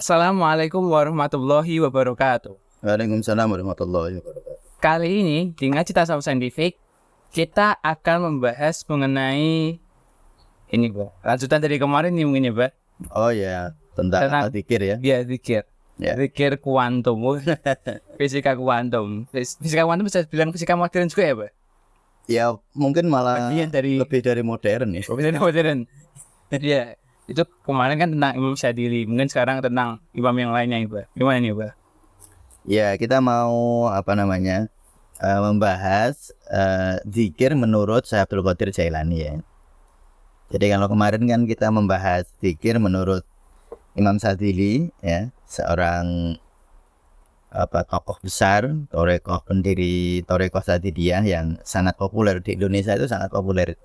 Assalamualaikum warahmatullahi wabarakatuh. Waalaikumsalam warahmatullahi wabarakatuh. Kali ini di Ngaji Tasawuf Saintifik kita akan membahas mengenai ini, Pak. Lanjutan dari kemarin nih mungkin ya, Pak. Oh ya, tentang zikir ya. Ya, zikir. Ya. Zikir kuantum. Fisika kuantum. Fisika kuantum bisa bilang fisika modern juga ya, Pak? Ya mungkin malah Bagian dari lebih dari modern ya. fisika modern. Iya. Itu kemarin kan tentang Imam Syadili, mungkin sekarang tentang imam yang lainnya, Pak. Gimana nih, Pak? Ya kita mau membahas zikir menurut Syekh Abdul Qadir Jailani ya. Jadi kalau kemarin kan kita membahas zikir menurut Imam Syadili ya, seorang tokoh besar, pendiri Thariqah Syadiliyah yang sangat populer di Indonesia, itu sangat populer.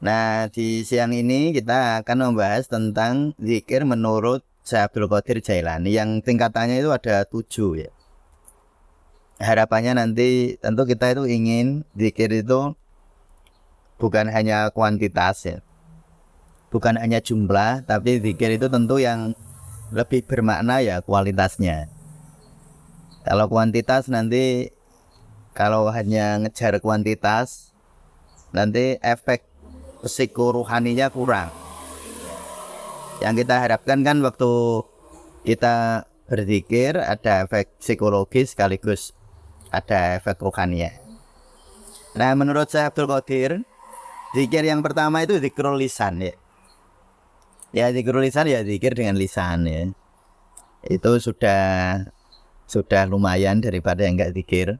Nah, di siang ini kita akan membahas tentang zikir menurut Syekh Abdul Qadir Jailani yang tingkatannya itu ada 7 ya. Harapannya nanti tentu kita itu ingin zikir itu bukan hanya kuantitas ya, bukan hanya jumlah, tapi zikir itu tentu yang lebih bermakna ya kualitasnya. Kalau kuantitas nanti, kalau hanya ngejar kuantitas, nanti efek psikoruhaninya kurang. Yang kita harapkan kan waktu kita berzikir ada efek psikologis sekaligus ada efek rohaninya. Nah, menurut Syekh Abdul Qadir, zikir yang pertama itu zikrul lisan ya. Ya, zikrul lisan ya zikir dengan lisan ya. Itu sudah lumayan daripada yang enggak zikir.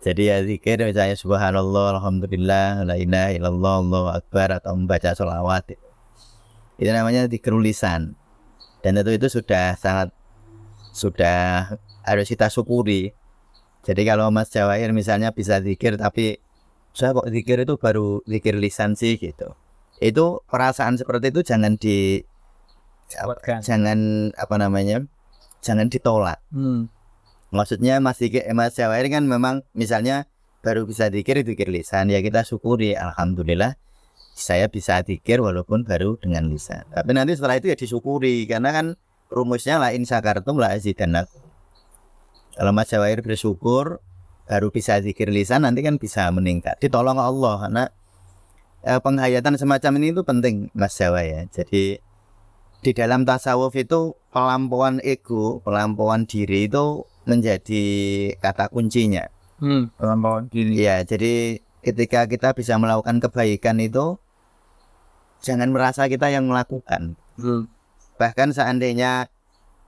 Jadi ya zikir misalnya subhanallah, alhamdulillah, la ilaha illallah, Allahu akbar, atau membaca sholawat. Itu namanya zikrul lisan. Dan itu sudah harus kita syukuri. Jadi kalau Mas Jawair misalnya bisa zikir tapi saya kok zikir itu baru zikir lisan sih gitu. Itu perasaan seperti itu jangan jangan ditolak. Maksudnya Mas Jawair kan memang misalnya baru bisa zikir lisan, ya kita syukuri, alhamdulillah saya bisa zikir walaupun baru dengan lisan. Tapi nanti setelah itu ya disyukuri, karena kan rumusnya la in syakartum la azidannakum. Kalau Mas Jawair bersyukur baru bisa zikir lisan, nanti kan bisa meningkat, ditolong Allah. Karena penghayatan semacam ini itu penting Mas Jawair. Jadi di dalam tasawuf itu pelampauan ego, pelampauan diri itu menjadi kata kuncinya. Pelampauan diri. Ya, jadi ketika kita bisa melakukan kebaikan itu jangan merasa kita yang melakukan. Bahkan seandainya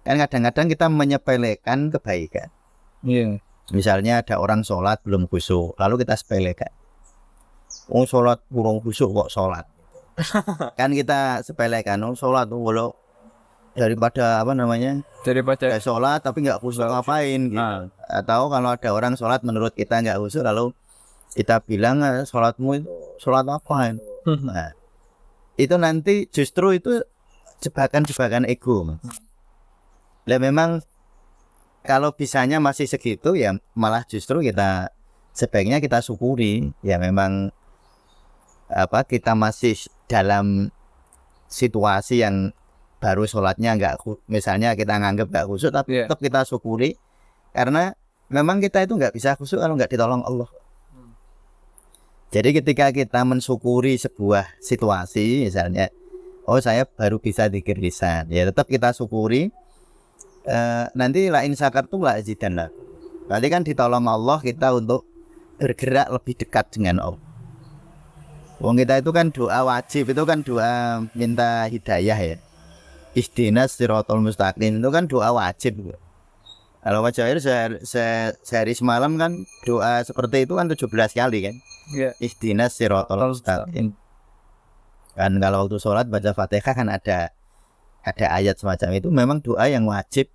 kan kadang-kadang kita menyepelekan kebaikan. Iya. Misalnya ada orang sholat belum khusyuk, lalu kita sepelekan. Oh, sholat kurang khusyuk kok sholat. Kan kita sepelekan, oh sholat walau daripada sholat tapi nggak khusyuk ngapain gitu. Atau kalau ada orang sholat menurut kita nggak khusyuk, lalu kita bilang sholatmu itu sholat apa? Nah, itu nanti justru itu jebakan ego. Lah memang kalau bisanya masih segitu ya malah justru kita sebaiknya kita syukuri ya, memang kita masih dalam situasi yang baru sholatnya misalnya kita nganggap nggak khusyuk, tapi tetap kita syukuri, karena memang kita itu nggak bisa khusyuk kalau nggak ditolong Allah. Jadi ketika kita mensyukuri sebuah situasi, misalnya oh saya baru bisa zikir lisan, ya tetap kita syukuri. Nanti la in syakartum la azidannakum. Berarti kan ditolong Allah kita untuk bergerak lebih dekat dengan Allah. Wong kita itu kan doa wajib, itu kan doa minta hidayah ya. Ihdinas siratal mustaqim itu kan doa wajib. Kalau Mas Jawair sehari semalam kan doa seperti itu kan 17 kali kan. Iya. Ihdinas siratal mustaqim. Kan kalau waktu sholat baca Fatihah kan ada ayat semacam itu, memang doa yang wajib,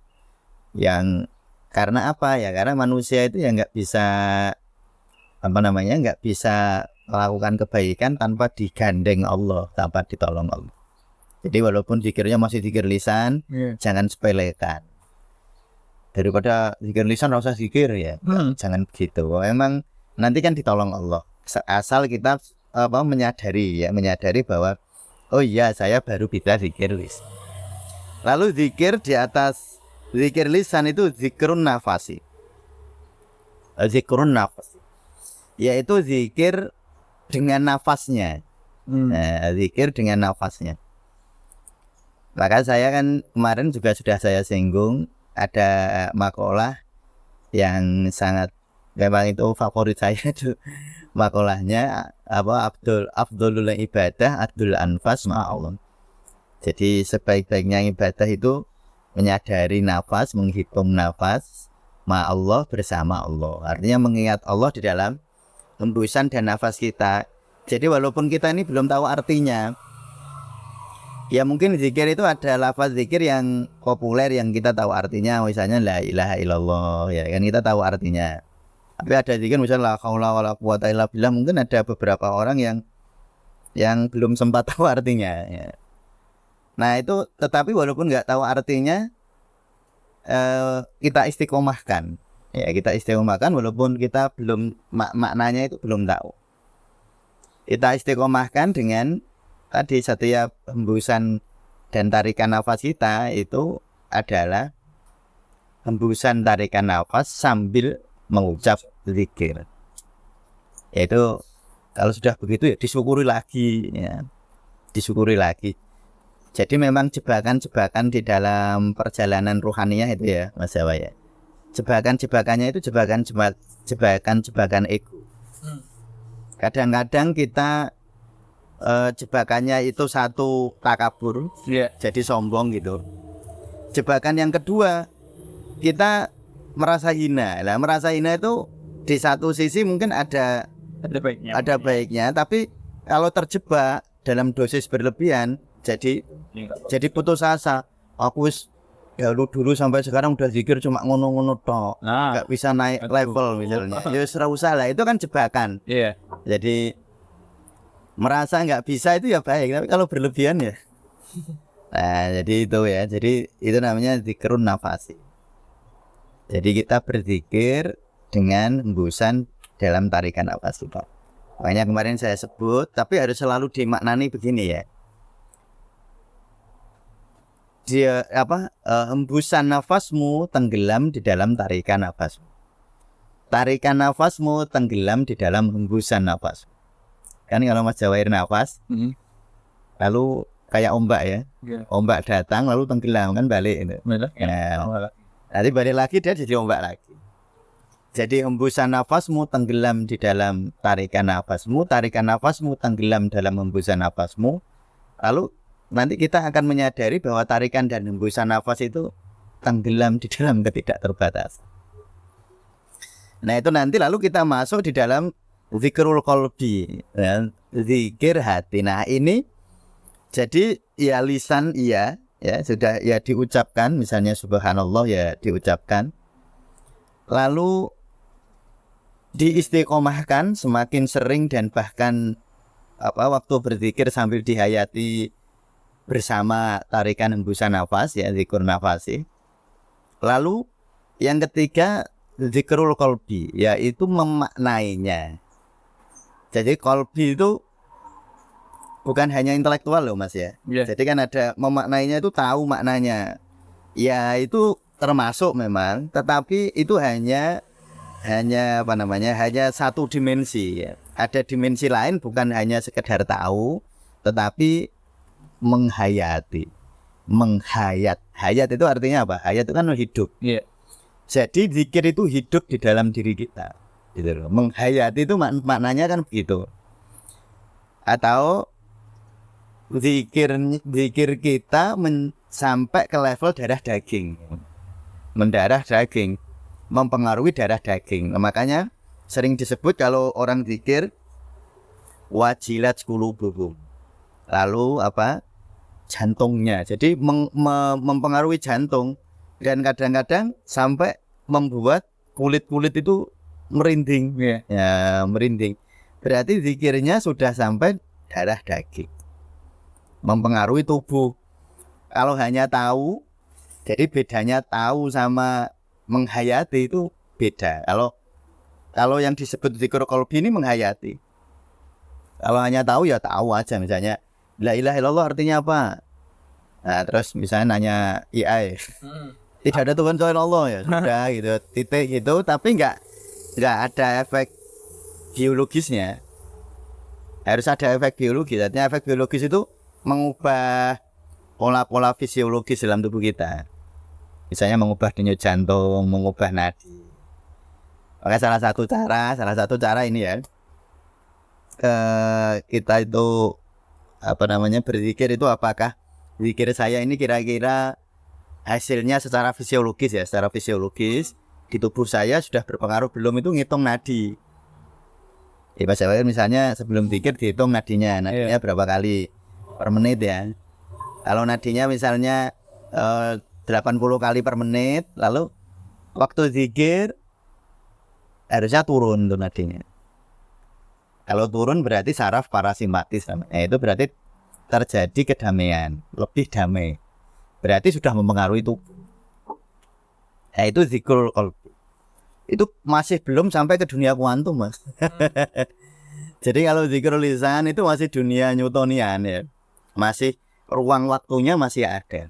yang karena apa ya, karena manusia itu ya nggak bisa melakukan kebaikan tanpa digandeng Allah, tanpa ditolong Allah. Jadi walaupun zikirnya masih zikir lisan, jangan sepelekan. Daripada zikir lisan rasa zikir ya, jangan begitu. Emang nanti kan ditolong Allah. Asal kita menyadari bahwa oh iya saya baru bisa zikir lisan. Lalu zikir di atas zikir lisan itu zikrun nafasi. Zikrun nafas, yaitu zikir dengan nafasnya. Zikir dengan nafasnya. Maka saya kan kemarin juga sudah saya singgung, ada makalah yang sangat memang itu favorit saya itu, makalahnya apa, Abdul ibadah Abdul anfas ma'allah. Jadi sebaik-baiknya ibadah itu menyadari nafas, menghitung nafas ma'allah, bersama Allah. Artinya mengingat Allah di dalam hembusan dan nafas kita. Jadi walaupun kita ini belum tahu artinya, ya mungkin zikir itu ada lafaz zikir yang populer yang kita tahu artinya, misalnya la ilaha illallah, ya kan, kita tahu artinya. Tapi ada zikir misalnya la haula wala quwata illa billah, mungkin ada beberapa orang yang belum sempat tahu artinya, ya. Nah itu, tetapi walaupun nggak tahu artinya, kita istiqomahkan, ya kita istiqomahkan walaupun kita belum maknanya itu belum tahu. Kita istiqomahkan dengan tadi setiap hembusan dan tarikan nafas kita itu adalah hembusan tarikan nafas sambil mengucap zikir. Yaitu kalau sudah begitu ya disyukuri lagi, ya. Disyukuri lagi. Jadi memang jebakan-jebakan di dalam perjalanan ruhaniyah itu ya Mas Jawa ya. Jebakan-jebakannya itu jebakan-jebakan ego. Kadang-kadang kita jebakannya itu satu, takabur, jadi sombong gitu. Jebakan yang kedua, kita merasa hina. Nah, merasa hina itu di satu sisi mungkin ada baiknya, tapi kalau terjebak dalam dosis berlebihan, jadi putus asa. Aku wis dulu sampai sekarang udah zikir cuma ngono-ngono tok, nggak bisa naik level misalnya. Ya wis ora usah lah, itu kan jebakan. Jadi merasa nggak bisa itu ya baik, tapi kalau berlebihan ya. Nah, jadi itu ya. Jadi itu namanya zikrun nafasi. Jadi kita berzikir dengan hembusan dalam tarikan nafas kita. Makanya kemarin saya sebut, tapi harus selalu dimaknani begini ya. Dia hembusan nafasmu tenggelam di dalam tarikan nafasmu. Tarikan nafasmu tenggelam di dalam hembusan nafasmu. Kan kalau Mas Jawair nafas, lalu kayak ombak ya, ombak datang lalu tenggelam kan balik itu. Nanti balik lagi dia jadi ombak lagi. Jadi hembusan nafasmu tenggelam di dalam tarikan nafasmu, tarikan nafasmu tenggelam dalam hembusan nafasmu. Lalu nanti kita akan menyadari bahwa tarikan dan hembusan nafas itu tenggelam di dalam ketidakterbatasan. Nah itu nanti lalu kita masuk di dalam zikrul qalbi, ya, zikir hati. Nah ini jadi ya lisan ya sudah ya diucapkan, misalnya subhanallah ya diucapkan. Lalu diistiqomahkan semakin sering dan bahkan waktu berzikir sambil dihayati bersama tarikan hembusan nafas ya, zikur nafasi. Lalu yang ketiga zikrul qalbi, yaitu memaknainya. Jadi qalbi itu bukan hanya intelektual loh Mas ya. Jadi kan ada memaknainya, itu tahu maknanya. Ya itu termasuk memang, tetapi itu hanya satu dimensi ya. Ada dimensi lain, bukan hanya sekedar tahu, tetapi menghayati. Hayat itu artinya apa? Hayat itu kan hidup. Jadi zikir itu hidup di dalam diri kita. Gitu loh. Menghayati itu maknanya kan begitu. Atau zikir kita sampai ke level darah daging, mendarah daging, mempengaruhi darah daging. Nah, makanya sering disebut kalau orang zikir wajilat qulubuhum. Lalu jantungnya. Jadi mempengaruhi jantung, dan kadang-kadang sampai membuat kulit itu merinding. Ya, merinding. Berarti zikirnya sudah sampai darah daging, mempengaruhi tubuh. Kalau hanya tahu, jadi bedanya tahu sama menghayati itu beda. Kalau yang disebut zikir qalbi ini menghayati. Kalau hanya tahu ya tahu aja, misalnya la ilaha illallah artinya apa? Nah, terus misalnya nanya AI, tidak ada Tuhan selain Allah ya, sudah gitu, titik gitu, tapi nggak ada efek biologisnya. Harus ada efek biologis. Artinya efek biologis itu mengubah pola-pola fisiologis dalam tubuh kita. Misalnya mengubah denyut jantung, mengubah nadi. Maka salah satu cara ini ya, kita itu berzikir itu apakah zikir saya ini kira-kira hasilnya secara fisiologis ya, secara fisiologis di tubuh saya sudah berpengaruh belum, itu ngitung nadi. Ya Mas Jawahir misalnya sebelum zikir dihitung nadinya berapa kali per menit ya. Kalau nadinya misalnya 80 kali per menit, lalu waktu zikir harusnya turun tuh nadinya. Kalau turun berarti saraf parasimpatis namanya. Itu berarti terjadi kedamaian, lebih damai. Berarti sudah mempengaruhi tubuh. Nah, itu zikrul qalbi. Itu masih belum sampai ke dunia kuantum, Mas. Jadi kalau zikrul lisan itu masih dunia Newtonian ya. Masih ruang waktunya masih ada.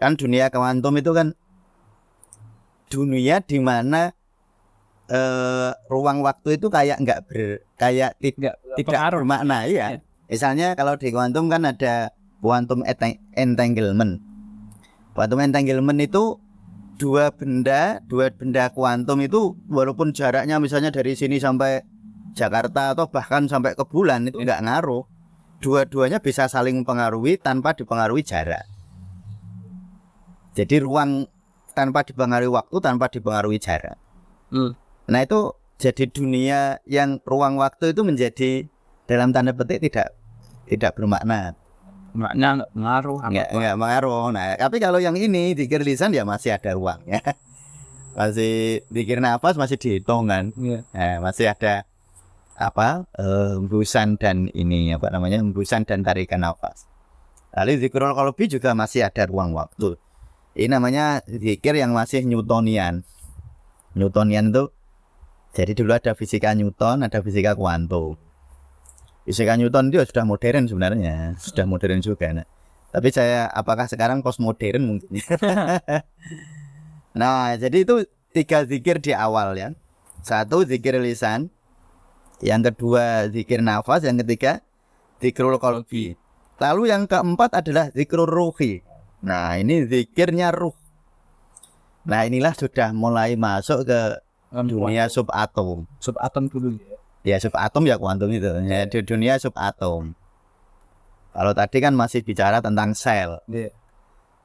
Kan dunia kuantum itu kan dunia di mana ruang waktu itu kayak tidak bermakna ya. Misalnya kalau di kuantum kan ada quantum entanglement. Quantum entanglement itu dua benda kuantum itu walaupun jaraknya misalnya dari sini sampai Jakarta atau bahkan sampai ke bulan itu nggak ngaruh. Dua-duanya bisa saling mempengaruhi tanpa dipengaruhi jarak. Jadi ruang tanpa dipengaruhi waktu, tanpa dipengaruhi jarak. Nah itu jadi dunia yang ruang waktu itu menjadi dalam tanda petik tidak bermakna. Makna nggak mengaruh. Nah tapi kalau yang ini zikir lisan ya masih ada ruangnya. Masih zikir nafas masih dihitung kan. Nah, masih ada hembusan dan hembusan dan tarikan nafas. Lalu zikrul qalbi juga masih ada ruang waktu. Ini namanya zikir yang masih Newtonian. Newtonian itu jadi dulu ada fisika Newton, ada fisika kuantum. Fisika Newton itu sudah modern sebenarnya, sudah modern juga. Nah, tapi apakah sekarang postmodern mungkin? Nah, jadi itu 3 zikir di awal ya. 1 zikir lisan, yang kedua zikir nafas, yang ketiga zikrul qalbi. Lalu yang keempat adalah zikrul ruhi. Nah, ini zikirnya ruh. Nah, inilah sudah mulai masuk ke dunia subatom. Subatom dulu ya. Ya subatom ya kuantum itu. Ya, di dunia subatom. Kalau tadi kan masih bicara tentang sel.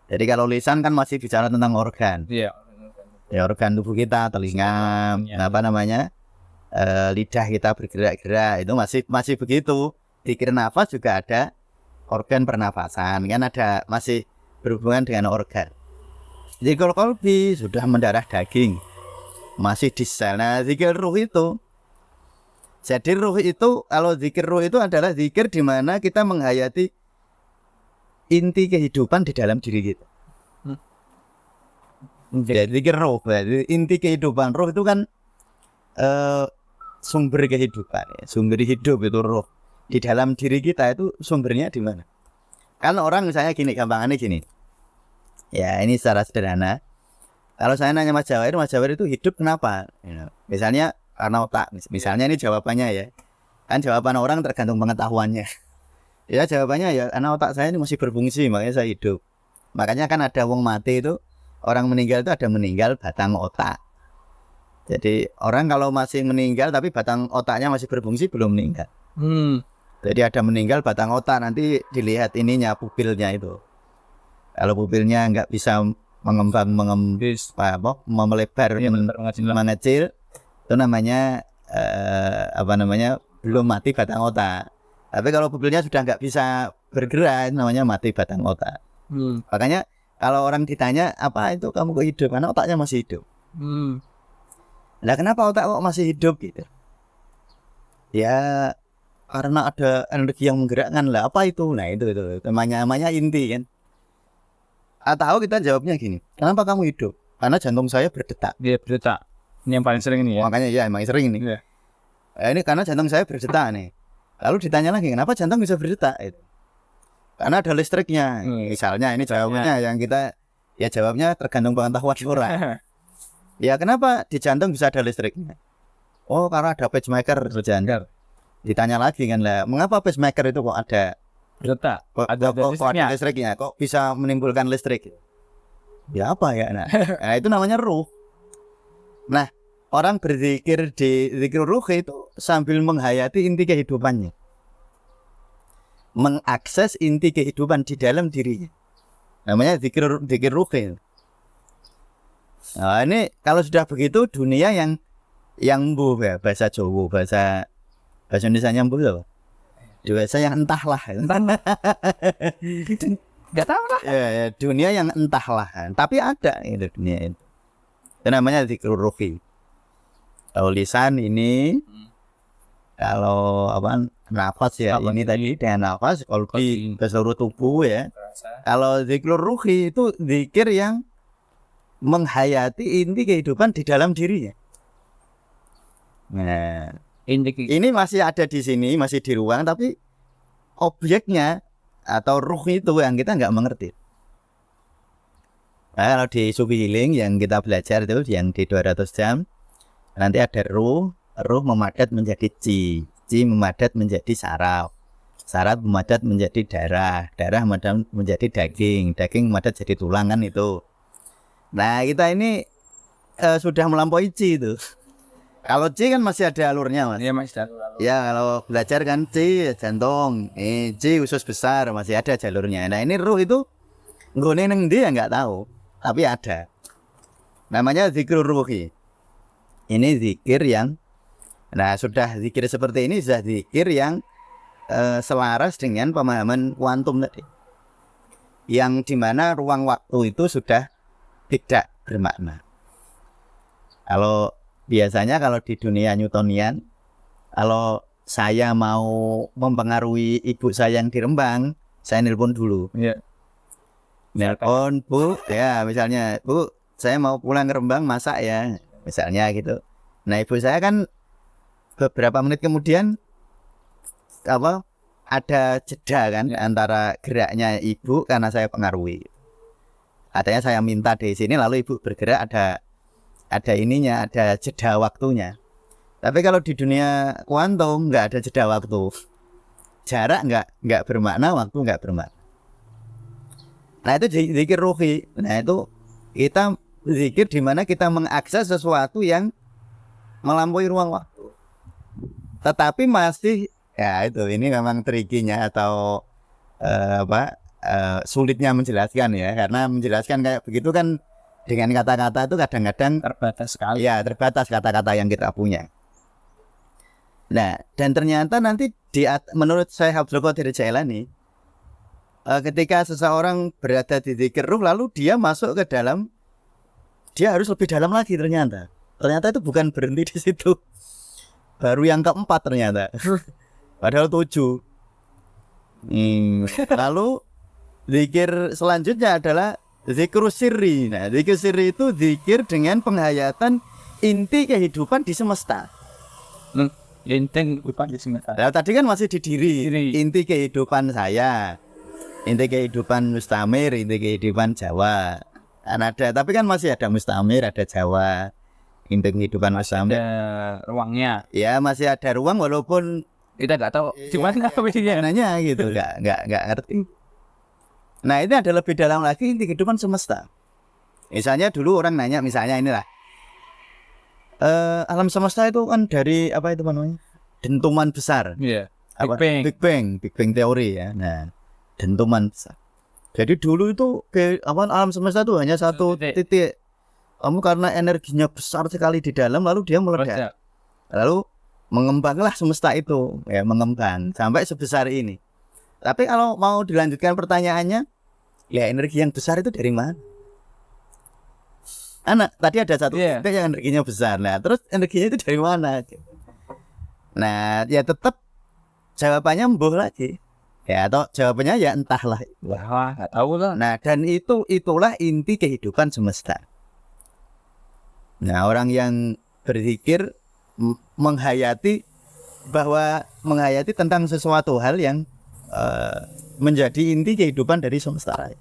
Jadi kalau lisan kan masih bicara tentang organ. Ya organ tubuh kita, telinga, lidah kita bergerak-gerak, itu masih begitu. Zikir nafas juga ada organ pernafasan, kan ada masih berhubungan dengan organ. Zikir qalbi sudah mendarah daging, masih di sel. Nah, zikir ruh itu, jadi ruh itu, kalau zikir ruh itu adalah zikir di mana kita menghayati inti kehidupan di dalam diri kita. Jadi zikir ruh, berarti inti kehidupan. Ruh itu kan sumber kehidupan, ya. Sumber hidup itu ruh. Di dalam diri kita itu sumbernya di mana? Kan orang misalnya gampangannya gini. Ya ini secara sederhana. Kalau saya nanya Mas Jawahir itu hidup kenapa? Misalnya karena otak. Misalnya ini jawabannya ya. Kan jawaban orang tergantung pengetahuannya. Ya jawabannya ya karena otak saya ini masih berfungsi, makanya saya hidup. Makanya kan ada wong mati itu, orang meninggal itu ada meninggal batang otak. Jadi orang kalau masih meninggal tapi batang otaknya masih berfungsi belum meninggal. Jadi ada meninggal batang otak, nanti dilihat ininya pupilnya itu. Kalau pupilnya nggak bisa melebar, mengecil, itu namanya belum mati batang otak. Tapi kalau pupilnya sudah nggak bisa bergerak, namanya mati batang otak. Makanya kalau orang ditanya apa itu kamu kok hidup, karena otaknya masih hidup. Nah kenapa otak kok masih hidup gitu? Ya karena ada energi yang menggerakkan lah. Apa itu? Nah itu namanya inti kan. Atau kita jawabnya gini, kenapa kamu hidup? Karena jantung saya berdetak. Dia berdetak. Ini yang paling sering ini ya. Makanya ya emang sering ini. Ini karena jantung saya berdetak nih. Lalu ditanya lagi, kenapa jantung bisa berdetak? Karena ada listriknya. Misalnya ini jawabannya yang kita ya jawabnya tergantung pengetahuan orang. Ya kenapa di jantung bisa ada listriknya? Oh karena ada pacemaker berjalan. Ditanya lagi kan lah, mengapa pacemaker itu kok ada Detak. kok ada listriknya? Kok bisa menimbulkan listrik? Ya apa ya? Nah itu namanya ruh. Nah orang berzikir di zikir ruh itu sambil menghayati inti kehidupannya, mengakses inti kehidupan di dalam dirinya. Namanya zikir ruh. Nah ini kalau sudah begitu dunia yang mbuh ya, bahasa Jawa, bahasa Indonesia nyambung loh. Bahasa yang entahlah. Enggak tahu lah. Ya, dunia yang entahlah. Tapi ada itu dunia itu. Itu namanya zikir ruhi. Kalau lisan ini kalau apa nafas ya ini tadi dengan nafas, kalau di seluruh tubuh ya. Kalau zikir ruhi itu zikir yang menghayati inti kehidupan di dalam dirinya. Nah, ini masih ada di sini, masih di ruang, tapi objeknya atau ruh itu yang kita nggak mengerti. Nah, kalau di Sufi Healing yang kita belajar itu yang di 200 jam, nanti ada ruh memadat menjadi chi memadat menjadi saraf memadat menjadi darah memadat menjadi daging memadat jadi tulang kan itu. Nah kita ini sudah melampaui chi itu. Kalau chi kan masih ada alurnya mas. Iya mas. Ya kalau belajar kan chi jantung, chi usus besar masih ada jalurnya. Nah ini ruh itu nggone neng dia nggak tahu, tapi ada. Namanya zikir ruhi. Ini zikir yang, nah sudah zikir seperti ini sudah zikir yang selaras dengan pemahaman kuantum tadi, yang dimana ruang waktu itu sudah tidak bermakna. Kalau biasanya kalau di dunia Newtonian, kalau saya mau mempengaruhi ibu saya yang di Rembang, saya nelpon dulu. Iya. Nelpon bu, ya misalnya bu, saya mau pulang ke Rembang masak ya. Misalnya gitu. Nah ibu saya kan beberapa menit kemudian ada jeda kan antara geraknya ibu karena saya pengaruhi. Artinya saya minta di sini lalu ibu bergerak, ada ininya, ada jeda waktunya. Tapi kalau di dunia kuantum nggak ada jeda waktu. Jarak nggak bermakna, waktu nggak bermakna. Nah itu zikir ruhi. Nah itu kita zikir di mana kita mengakses sesuatu yang melampaui ruang waktu. Tetapi masih ya itu ini memang trikinya atau sulitnya menjelaskan ya, karena menjelaskan kayak begitu kan dengan kata-kata itu kadang-kadang Terbatas sekali. ya terbatas kata-kata yang kita punya. Nah dan ternyata nanti menurut saya Abdul Qadir Jailani, ketika seseorang berada di zikir ruh lalu dia masuk ke dalam, dia harus lebih dalam lagi ternyata. Ternyata itu bukan berhenti di situ. Baru yang keempat ternyata. Padahal 7. Lalu zikir selanjutnya adalah zikir sirri. Nah, zikir sirri itu zikir dengan penghayatan inti kehidupan di semesta. Inti kehidupan di semesta. Nah, tadi kan masih di diri. Inti kehidupan saya, inti kehidupan Mustamir, inti kehidupan Jawa. Ada, tapi kan masih ada Mustamir, ada Jawa. Inti kehidupan Mustamir. Ada ruangnya. Ya masih ada ruang walaupun Kita nggak tahu gimana nanya gitu, nggak ngerti. Nah ini ada lebih dalam lagi inti kehidupan semesta. Misalnya dulu orang nanya, misalnya inilah alam semesta itu kan dari apa itu namanya, dentuman besar. Iya. Big Bang teori ya. Nah dentuman besar. Jadi dulu itu alam semesta itu hanya satu titik. Kamu karena energinya besar sekali di dalam lalu dia meledak. Lalu mengembanglah semesta itu, ya mengembang sampai sebesar ini. Tapi kalau mau dilanjutkan pertanyaannya, ya energi yang besar itu dari mana? Tadi ada satu titik yang energinya besar. Nah, terus energinya itu dari mana? Nah, ya tetap jawabannya mbuh lagi. Ya atau jawabannya ya entahlah. Wah, nggak tahu lah. Nah, dan itulah inti kehidupan semesta. Nah, orang yang berzikir menghayati tentang sesuatu hal yang menjadi inti kehidupan dari semesta raya.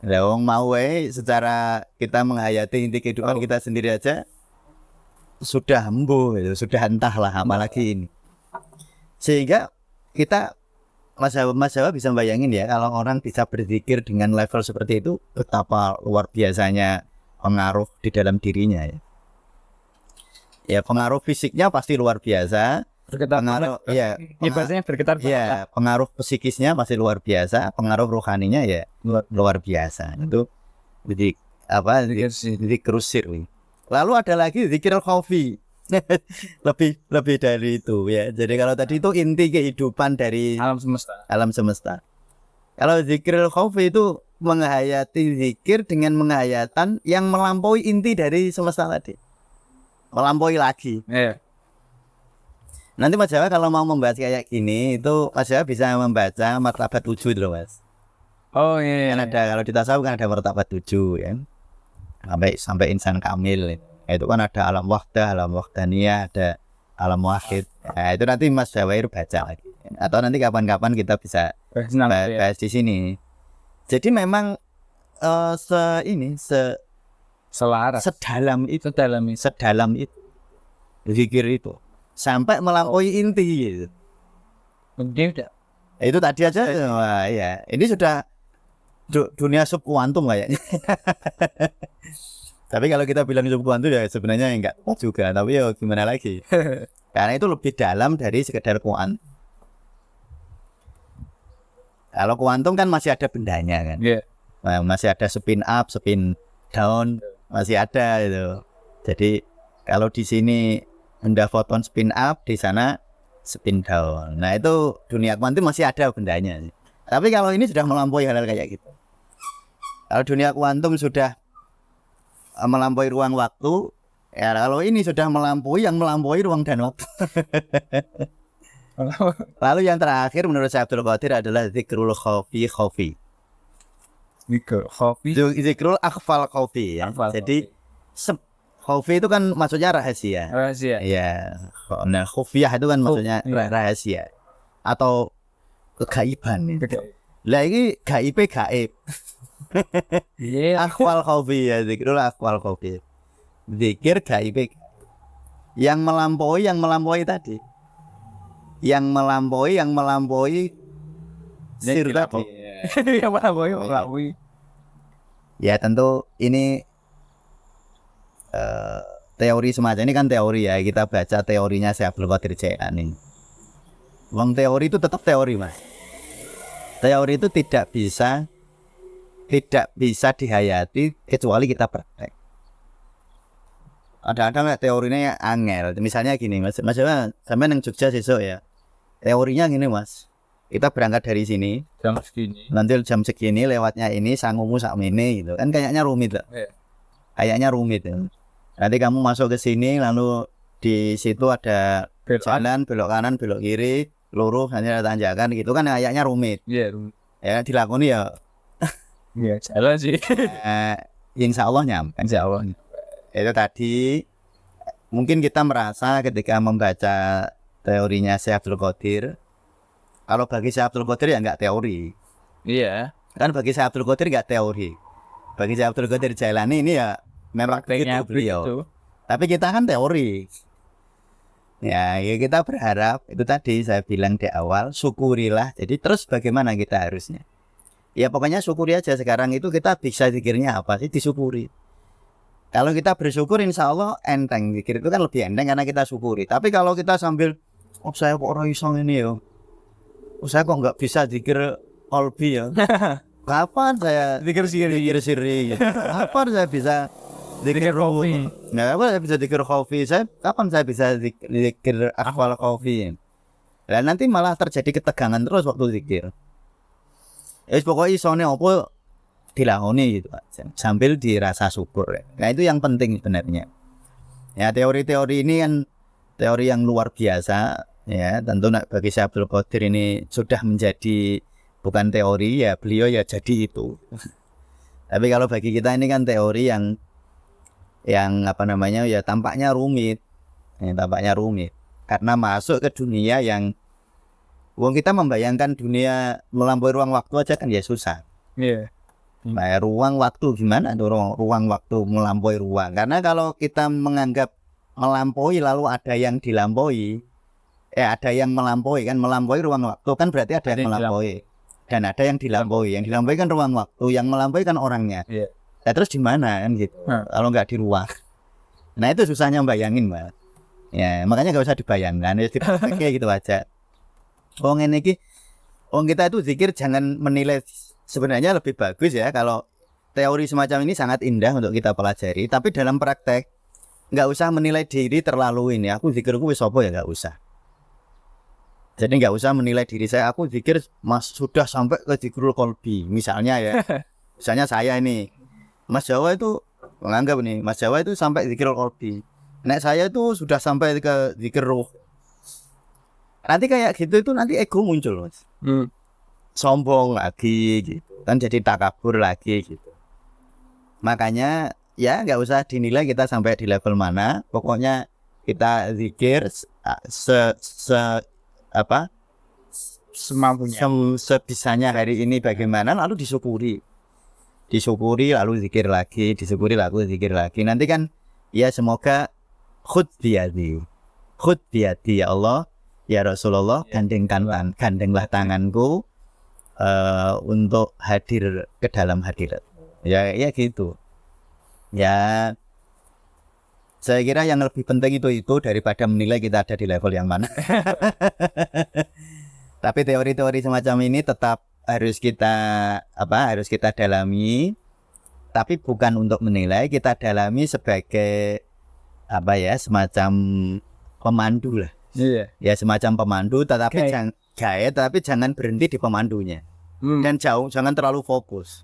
Lah wong mau wae secara kita menghayati inti kehidupan kita sendiri aja sudah embuh gitu, sudah entahlah apalagi ini. Sehingga kita Mas Jawa bisa bayangin ya kalau orang bisa berzikir dengan level seperti itu betapa luar biasanya pengaruh di dalam dirinya ya. Ya pengaruh fisiknya pasti luar biasa. Pengaruh ya bahasanya bergetar. Ya pengaruh psikisnya pasti luar biasa. Pengaruh rohaninya ya luar biasa. Itu jadi apa? Zikir sirri. Lalu ada lagi zikir khafi. lebih dari itu ya. Jadi kalau tadi itu inti kehidupan dari alam semesta. Kalau zikir khafi itu menghayati zikir dengan menghayatan yang melampaui inti dari semesta tadi. Melampaui lagi. Nanti Mas Jawa kalau mau membahas kayak gini itu Mas Jawa bisa membaca martabat 7 loh Mas. Oh iya. Kan ada kalau di tasawuf kan ada martabat 7 ya. Sampai insan kamil. Itu kan ada alam wahdah, alam wahdaniyah, ada alam wahid. Nah, itu nanti Mas Jawa baca lagi. Atau nanti kapan-kapan kita bisa bahas di sini. Jadi memang selaras. Sedalam itu. Zikir itu sampai melampaui inti gitu. Itu tadi aja. Wah, ya. Ini sudah dunia subkuantum kayaknya. Tapi kalau kita bilang subkuantum ya sebenarnya enggak juga, tapi ya gimana lagi. Karena itu lebih dalam dari sekedar kuantum. Kalau kuantum kan masih ada bendanya kan. Nah, masih ada spin up, spin down, masih ada itu. Jadi kalau di sini benda foton spin up, di sana spin down. Nah itu dunia kuantum masih ada bendanya. Tapi kalau ini sudah melampaui hal-hal kayak gitu. Kalau dunia kuantum sudah melampaui ruang waktu, ya kalau ini sudah melampaui ruang dan waktu. Lalu yang terakhir menurut saya Abdul Qadir adalah zikrul khafi. Zikrul akhfal khafi ya. Jadi khafi itu kan maksudnya rahasia. Iya. Nah, khufiyah itu kan maksudnya rahasia atau kegaiban. Lah ini gaib. Akhwal khafi ya, zikrul akhwal khafi. Zikir gaib. Yang melampaui tadi. Yang melampaui sir tadi. Yang melampaui. Ya tentu ini teori semacam ini kan teori ya, kita baca teorinya Syekh Abdul Qadir Jailani. Wong teori itu tetap teori Mas. Teori itu tidak bisa dihayati kecuali kita praktek. Ada teorinya angel. Misalnya gini Mas sampai nang Jogja besok ya. Teorinya gini Mas. Kita berangkat dari sini jam segini. Nanti jam segini lewatnya ini sangumu sakmene gitu. Kan kayaknya rumit loh. Kayaknya rumit ya. Nanti kamu masuk ke sini lalu di situ ada jalan belok kanan belok kiri lurus hanya ada tanjakan gitu kan kayaknya rumit. Rumit. Ya dilakoni ya. Iya jalan sih. Insya Allah nyampe. Insya Allah. Itu tadi mungkin kita merasa ketika membaca teorinya Syekh Abdul Qadir, kalau bagi Syekh Abdul Qadir ya nggak teori. Iya. Kan bagi Syekh Abdul Qadir nggak teori. Bagi Syekh Abdul Qadir Jailani ini ya memang prakteknya beliau. Tapi kita kan teori. Ya kita berharap itu tadi saya bilang di awal syukurilah. Jadi terus bagaimana kita harusnya? Ya pokoknya syukuri aja sekarang itu kita bisa zikirnya apa sih disyukuri. Kalau kita bersyukur insya Allah enteng. Zikir itu kan lebih enteng karena kita syukuri. Tapi kalau kita sambil saya kok orang iseng ini ya. Saya kok nggak bisa zikir qalbi ya. Kapan saya zikir sirri? Kapan saya bisa zikir khafi? Nah, kapan saya bisa zikir khafi? Kapan saya bisa zikir akhwal khafi? Dan nanti malah terjadi ketegangan terus waktu zikir. Pokoknya isone opo dilakoni gitu sambil dirasa syukur. Nah itu yang penting sebenarnya. Ya teori-teori ini kan teori yang luar biasa. Ya tentu bagi Syekh Abdul Qadir ini sudah menjadi bukan teori ya beliau ya jadi itu. Tapi kalau bagi kita ini kan teori yang apa namanya ya tampaknya rumit karena masuk ke dunia yang Wong kita membayangkan dunia melampaui ruang waktu aja kan ya susah. Iya. Nah, ruang waktu gimana tuh ruang waktu melampaui ruang? Karena kalau kita menganggap melampaui lalu ada yang dilampaui, ada yang melampaui kan, melampaui ruang waktu kan berarti ada yang melampaui dan ada yang dilampaui. Yang dilampaui kan ruang waktu, yang melampaui kan orangnya. Iya. Nah, terus di mana kan gitu? Kalau nggak di ruang. Nah, itu susahnya bayangin, Mbak. Ya, makanya nggak usah dibayangkan, ya kayak gitu aja. Kita itu zikir jangan menilai, sebenarnya lebih bagus ya kalau teori semacam ini sangat indah untuk kita pelajari, tapi dalam praktek nggak usah menilai diri terlalu ini. Aku zikirku wis apa ya, nggak usah. Jadi nggak usah menilai diri saya. Aku zikir sudah sampai ke zikrul qalbi, misalnya ya. Misalnya saya ini, Mas Jawa itu menganggap nih, Mas Jawa itu sampai zikrul qalbi. Nek saya itu sudah sampai ke zikir ruh. Nanti kayak gitu itu nanti ego muncul, Mas. Sombong lagi gitu. Kan jadi takabur lagi gitu. Makanya ya nggak usah dinilai kita sampai di level mana. Pokoknya kita zikir Semampunya. sebisanya hari ini bagaimana, lalu disyukuri lalu zikir lagi, disyukuri lalu zikir lagi. Nanti kan ya semoga khud biyadi ya Allah, ya Rasulullah, gandenglah tanganku untuk hadir ke dalam hadirat. Ya gitu. Ya saya kira yang lebih penting itu daripada menilai kita ada di level yang mana. Tapi teori-teori semacam ini tetap harus kita dalami, tapi bukan untuk menilai, kita dalami sebagai semacam pemandu lah. Iya. Ya semacam pemandu, tetapi tapi jangan berhenti di pemandunya. Dan jangan terlalu fokus.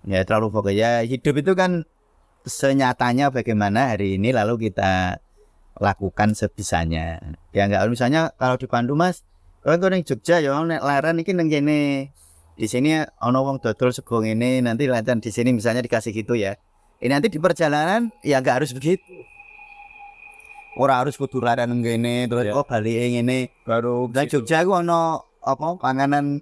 Ya terlalu fokus. Ya hidup itu kan senyatanya bagaimana hari ini, lalu kita lakukan sebisanya. Ya enggak, misalnya kalau dipandu, Mas, kalau ning Jogja ya nek laran iki nang kene. Di sini ana wong dodol sego ngene, nanti lancar di sini misalnya dikasih gitu ya. Nanti di perjalanan ya enggak harus begitu. Ora harus kudu laran nang kene terus balike ngene. Baru nang Jogja ku ana panganan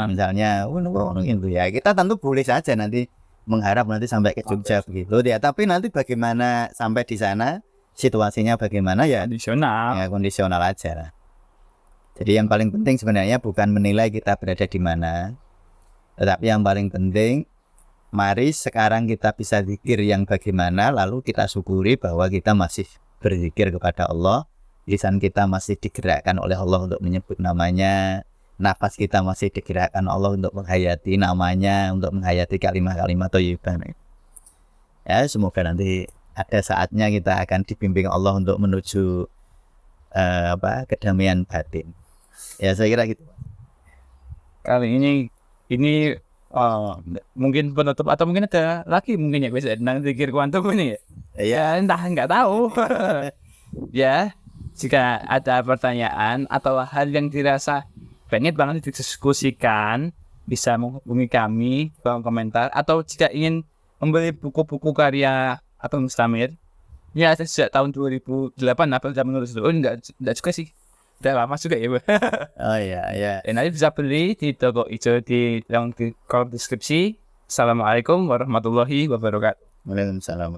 misalnya ngono gitu ya. Kita tentu boleh saja nanti mengharap nanti sampai ke Jogja begitu ya, tapi nanti bagaimana sampai di sana, situasinya bagaimana ya kondisional aja lah. Jadi yang paling penting sebenarnya bukan menilai kita berada di mana, tetapi yang paling penting mari sekarang kita bisa zikir yang bagaimana, lalu kita syukuri bahwa kita masih berzikir kepada Allah, lisan kita masih digerakkan oleh Allah untuk menyebut namanya, nafas kita masih digerakkan Allah untuk menghayati namanya, untuk menghayati kalimat-kalimat thayyibah. Ya semoga nanti ada saatnya kita akan dibimbing Allah untuk menuju kedamaian batin. Ya saya kira gitu. Kali ini mungkin penutup atau mungkin ada lagi mungkin ya bisa tentang zikir kuantum ini ya. Iya. Entah, nggak tahu. Ya, jika ada pertanyaan atau hal yang dirasa pengen banget didiskusikan, bisa menghubungi kami di kolom komentar, atau jika ingin membeli buku-buku karya Abang Mustamir, ya sejak tahun 2008 Abang sudah menulis dulu. Enggak juga sih, udah lama juga ya. Oh iya. Nanti bisa beli di toko hijau di kolom deskripsi. Assalamualaikum warahmatullahi wabarakatuh. Waalaikumsalam.